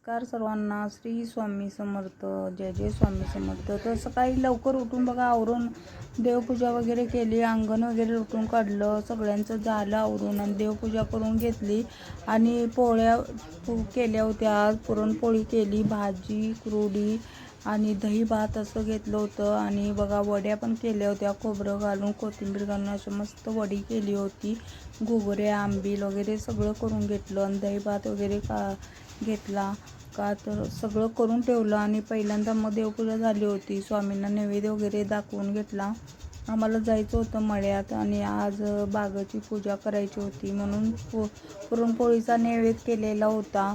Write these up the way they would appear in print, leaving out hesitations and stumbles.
नमस्कार सर्वांना. श्री स्वामी समर्थ. जय जय स्वामी समर्थ. तर सकाळी लवकर उठून बघा आवरून देवपूजा वगैरे केली, अंगण वगैरे उठून काढलं, सगळ्यांचं झालं आवरून आणि देवपूजा करून घेतली आणि पोळ्या केल्या होत्या. आज पुरणपोळी केली, भाजी कुरडी आणि दही भात असं घेतलं होतं आणि बघा वड्या पण केल्या होत्या, खोबरं घालून कोथिंबीर घालून असं मस्त वडी केली होती. घुगऱ्या आंबील वगैरे सगळं करून घेतलं आणि दही भात वगैरे घेतला का तर सगळं करून ठेवलं आणि पहिल्यांदा मग देवपूजा झाली होती. स्वामींना नैवेद्य वगैरे दाखवून घेतला. आम्हाला जायचं होतं मळ्यात आणि आज बागाची पूजा करायची होती म्हणून पुरणपोळीचा नैवेद्य केलेला होता.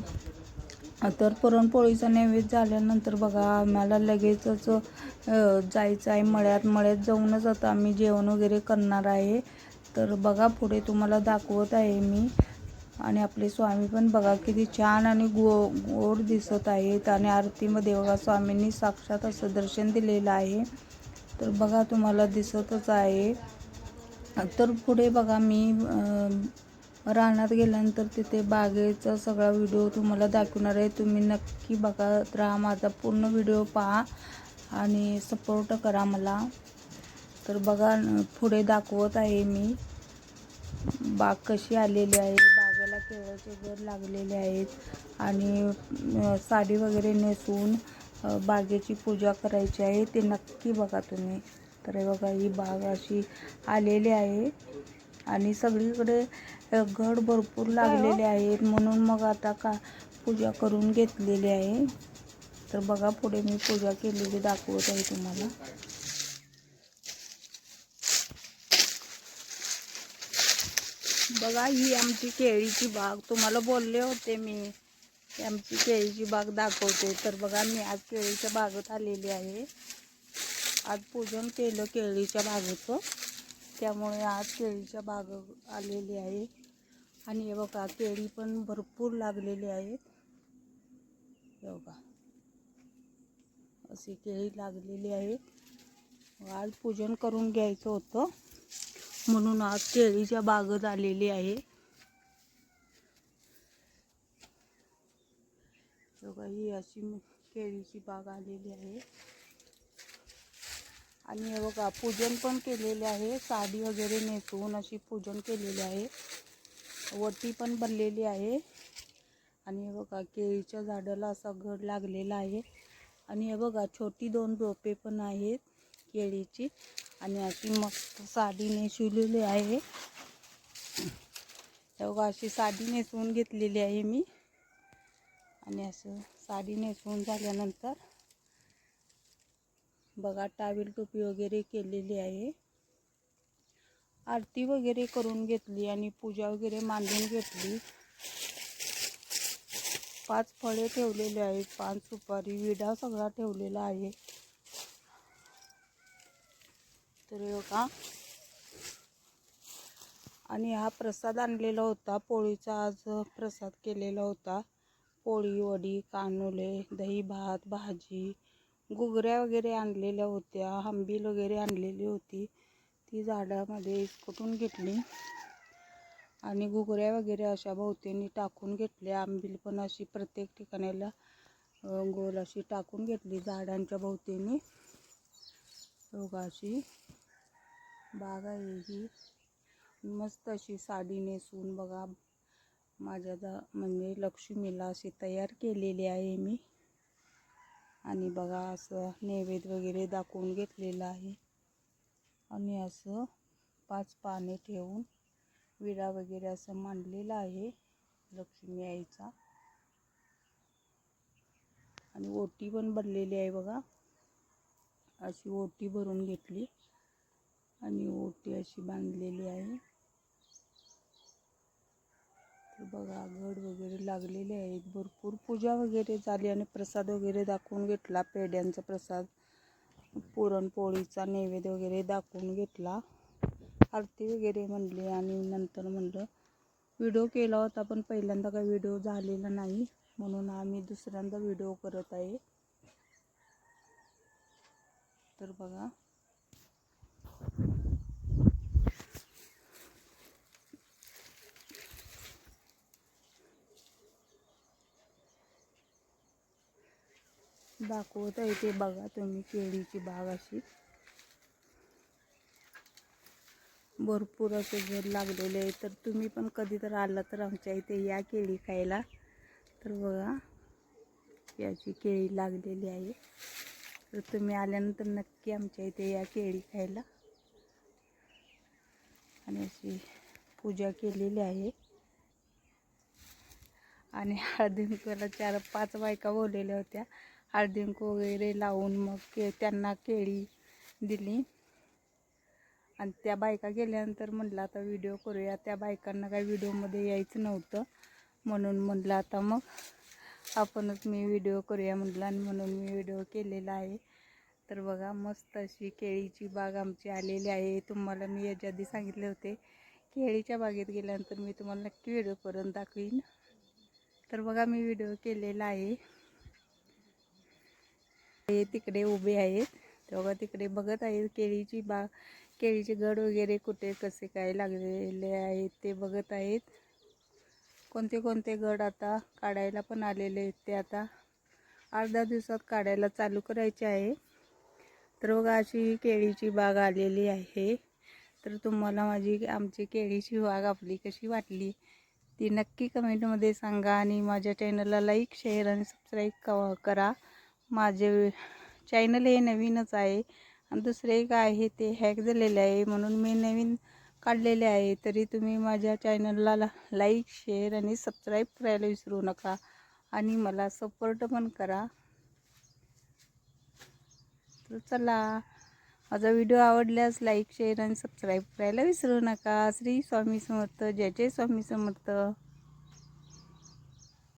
तर पुरणपोळीचा नैवेद्य झाल्यानंतर बघा आम्हाला लगेचच जायचं आहे मळ्यात जाऊनच आता आम्ही जेवण वगैरे करणार आहे. तर बघा पुढे तुम्हाला दाखवत आहे मी. आणि आपले स्वामी पण बघा किती छान आणि गोड दिसत आहेत आणि आरतीमध्ये बघा स्वामींनी साक्षात असं दर्शन दिलेलं आहे. तर बघा तुम्हाला दिसतच आहे. तर पुढे बघा मी रानात गेल्यानंतर तिथे बागेचा सगळा व्हिडिओ तुम्हाला दाखवणार आहे. तुम्ही नक्की बघत राहा, माझा पूर्ण व्हिडिओ पहा आणि सपोर्ट करा मला. तर बघा पुढे दाखवत आहे मी बाग कशी आलेली आहे. बागेला केळाचे घर लागलेले आहेत आणि साडी वगैरे नेसून बागेची पूजा करायची आहे. ते नक्की बघा तुम्ही. तर बघा ही बाग अशी आलेली आहे आणि सगळीकडे घड भरपूर लागलेले आहेत म्हणून मग आता पूजा करून घेतलेली आहे. तर बघा पुढे मी पूजा केलेली दाखवत आहे तुम्हाला. बघा ही आमची केळीची बाग. तुम्हाला बोलले होते मी की आमची केळीची बाग दाखवते. तर बघा मी आज केळीच्या बागेत आलेली आहे. आज पूजन केलं केळीच्या बागेचं, त्यामुळे आज केळीच्या बाग आलेली आहे. आणि हे बघा केळी पण भरपूर लागलेली आहेत. बघा अशी केळी लागलेली आहे. आज पूजन करून घ्यायचं होतं म्हणून आज केळीच्या बागेत आलेली आहे. बघा ही अशी केळीची बाग आलेली आहे. आणि हे बघा पूजन पण केलेले आहे. साडी वगैरे नेसून अशी पूजन केलेली आहे. वटी पण बनलेली आहे. आणि हे बघा केळीच्या झाडाला असा घड लागलेला आहे. आणि हे बघा छोटी 2 रोपे पण आहेत केळीची आणि अशी मस्त साडी नेसवलेली आहे. हे बघा अशी साडी नेसवून घेतलेली आहे मी. आणि असं साडी नेसवून झाल्यानंतर बघा टावेल टोपी वगैरे केलेली आहे. आरती वगैरे करून घेतली आणि पूजा वगैरे मांडून घेतली. 5 फळे ठेवलेले आहेत, 5 सुपारी विडा सगळा ठेवलेला आहे. तर बघा आणि हा प्रसाद आणलेला होता पोळीचा. आज प्रसाद केलेला होता. पोळी वडी कानुले दही भात भाजी घुगऱ्या वगैरे आणलेल्या होत्या. आंबील वगैरे आणलेली होती, ती झाडामध्ये कुटून घेतली आणि घुगऱ्या वगैरे अशा भोवतीने टाकून घेतले. आंबील पण अशी प्रत्येक ठिकाणाला गोल अशी टाकून घेतली झाडांच्या भोवतीने. बघा अशी बाग आहे ही. मस्त अशी साडी नेसून बघा माझ्या म्हणजे लक्ष्मीला अशी तयार केलेली आहे मी. आणि बघा असं नैवेद्य वगैरे दाखवून घेतलेलं आहे. आणि असं 5 पाने ठेवून विडा वगैरे असं मांडलेलं आहे लक्ष्मी आईचा. आणि ओटी पण भरलेली आहे बघा. अशी ओटी भरून घेतली आणि ओटी अशी बांधलेली आहे. तर बघा घड वगैरे लागलेले आहेत. भरपूर पूजा वगैरे झाली आणि प्रसाद वगैरे दाखवून घेतला. पेढ्यांचा प्रसाद, पुरणपोळीचा नैवेद्य वगैरे दाखवून घेतला. आरती वगैरे म्हणली आणि नंतर म्हणलं व्हिडिओ केला होता पण पहिल्यांदा काही व्हिडिओ झालेला नाही म्हणून आम्ही दुसऱ्यांदा व्हिडिओ करत आहे. तर बघा दाखवत आहे ते बघा तुम्ही, केळीची बाग अशी भरपूर असे झाड लागलेले आहे. तर तुम्ही पण कधी तर आला तर आमच्या इथे या केळी खायला. तर बघा याची केळी लागलेली आहे. तर तुम्ही आल्यानंतर नक्की आमच्या इथे या केळी खायला. आणि अशी पूजा केलेली आहे. आणि हळदी कुंकवाला 4-5 बायका बोललेल्या होत्या. हळदी कुंकू वगैरे लावून मग त्यांना केळी दिली. आणि त्या बायका गेल्यानंतर म्हटलं आता व्हिडिओ करूया. त्या बायकांना काही व्हिडिओमध्ये यायचं नव्हतं, म्हणून म्हटलं आता मग आपणच मी व्हिडिओ करूया म्हटलं, आणि म्हणून मी व्हिडिओ केलेला आहे. तर बघा मस्त अशी केळीची बाग आमची आलेली आहे. तुम्हाला मी याच्या आधी सांगितले होते, केळीच्या बागेत गेल्यानंतर मी तुम्हाला नक्की व्हिडिओ करून दाखवीन. तर बघा मी व्हिडिओ केलेला आहे. हे तिकडे उभे आहेत, तेव्हा तिकडे बघत आहेत केळीची बाग, केळीचे घड वगैरे कुठे कसे काय लागलेले आहेत ते बघत आहेत. कोणते कोणते घड आता काढायला पण आलेले आहेत. ते आता 8-10 दिवसात काढायला चालू करायचे आहे. तर बघा अशी केळीची बाग आलेली आहे. तर तुम्हाला आमची केळीची बाग आपली कशी वाटली ती नक्की कमेंटमध्ये सांगा. आणि माझ्या चॅनलला लाईक, शेअर आणि सबस्क्राईब करा. माझे चॅनल हे नवीनच आहे आणि दुसरे एक आहे ते हॅक झालेले आहे, म्हणून मी नवीन काढलेले आहे. तरी तुम्ही माझ्या चॅनलला लाईक, शेअर आणि सबस्क्राईब करायला विसरू नका आणि मला सपोर्ट पण करा. तर चला, माझा व्हिडिओ आवडल्यास लाईक, शेअर आणि सबस्क्राईब करायला विसरू नका. श्री स्वामी समर्थ. जय जय स्वामी समर्थ.